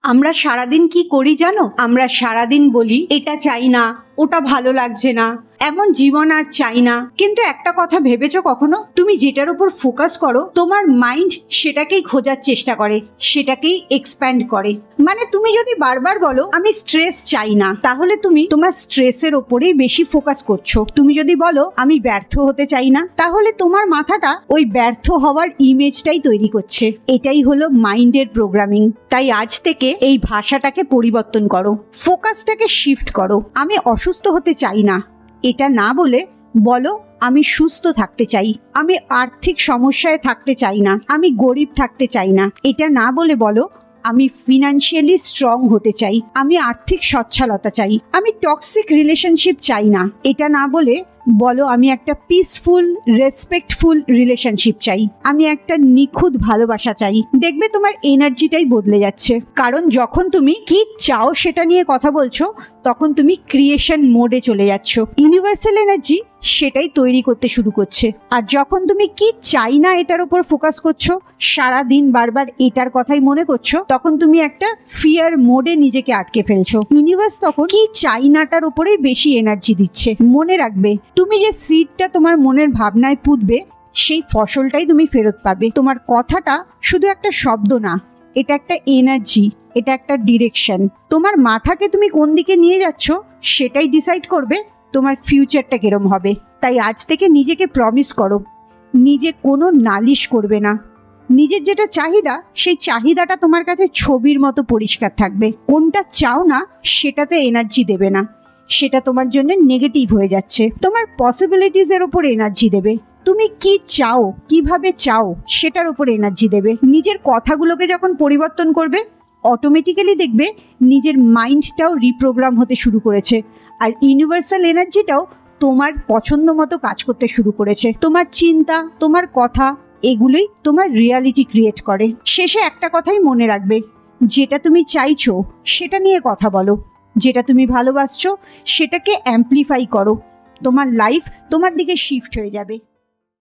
আমরা সারাদিন কি করি জানো? আমরা সারাদিন বলি এটা চাই না, ওটা ভালো লাগছে না, এমন জীবন আর চাই না। কিন্তু একটা কথা ভেবেছো কখনো? তুমি যেটার উপর ফোকাস করো তোমার মাইন্ড সেটাকেই খোঁজার চেষ্টা করে, সেটাকেই এক্সপ্যান্ড করে। মানে তুমি যদি বারবার বলো আমি স্ট্রেস চাই না, তাহলে তুমি তোমার স্ট্রেসের ওপরেই বেশি ফোকাস করছো। তুমি যদি বলো আমি ব্যর্থ হতে চাই না, তাহলে তোমার মাথাটা ওই ব্যর্থ হওয়ার ইমেজটাই তৈরি করছে। এটাই হলো মাইন্ডের প্রোগ্রামিং। তাই আজ থেকে এই ভাষাটাকে পরিবর্তন করো, ফোকাসটাকে শিফট করো। আমি অসুস্থ হতে চাই না এটা না বলে বলো আমি সুস্থ থাকতে চাই। আমি আর্থিক সমস্যায় থাকতে চাই না, আমি গরিব থাকতে চাই না এটা না বলে বলো আমি ফিনান্সিয়ালি স্ট্রং হতে চাই, আমি আর্থিক সচ্ছলতা চাই। আমি টক্সিক রিলেশনশিপ চাই না এটা না বলে বলো আমি একটা পিসফুল রেসপেক্টফুল রিলেশনশিপ চাই, আমি একটা নিখুঁত ভালোবাসা চাই। দেখবে তোমার এনার্জিটাই বদলে যাচ্ছে। কারণ যখন তুমি কি চাও সেটা নিয়ে কথা বলছো তখন তুমি ক্রিয়েশন মোডে চলে যাচ্ছ। ইউনিভার্সাল এনার্জি সেটাই তৈরি করতে শুরু করছে। আর যখন তুমি কি চাই না এটার উপর ফোকাস করছো, সারা দিন বারবার এটার কথাই মনে করছো, তখন তুমি একটা ফিয়ার মোডে নিজেকে আটকে ফেলছো। ইউনিভার্স তখন কি চাই নাটার উপরেই বেশি এনার্জি দিচ্ছে। মনে রাখবে তুমি যে সিডটা তোমার মনের ভাবনায় পুঁতবে সেই ফসলটাই তুমি ফেরত পাবে। তোমার কথাটা শুধু একটা শব্দ না, এটা একটা এনার্জি, এটা একটা ডিরেকশন। তোমার মাথাকে তুমি কোন দিকে নিয়ে যাচ্ছ সেটাই ডিসাইড করবে তোমার ফিউচারটা কিরম হবে। তাই আজ থেকে নিজেকে প্রমিস করো নিজে কোনো নালিশ করবে না। নিজের যেটা চাহিদা সেই চাহিদাটা তোমার কাছে ছবির মতো পরিষ্কার থাকবে। কোনটা চাও না সেটাতে এনার্জি দেবে না, সেটা তোমার জন্য নেগেটিভ হয়ে যাচ্ছে। তোমার পসিবিলিটিসের ওপর এনার্জি দেবে। তুমি কি চাও, কিভাবে চাও সেটার উপর এনার্জি দেবে। নিজের কথাগুলোকে যখন পরিবর্তন করবে অটোমেটিক্যালি দেখবে নিজের মাইন্ডটাও রিপ্রোগ্রাম হতে শুরু করেছে, আর ইউনিভার্সাল এনার্জিটাও তোমার পছন্দ মতো কাজ করতে শুরু করেছে। তোমার চিন্তা, তোমার কথা এগুলোই তোমার রিয়ালিটি ক্রিয়েট করে। শেষে একটা কথাই মনে রাখবে, যেটা তুমি চাইছো সেটা নিয়ে কথা বলো, যেটা তুমি ভালোবাসছো সেটাকে অ্যাম্প্লিফাই করো। তোমার লাইফ তোমার দিকে শিফট হয়ে যাবে।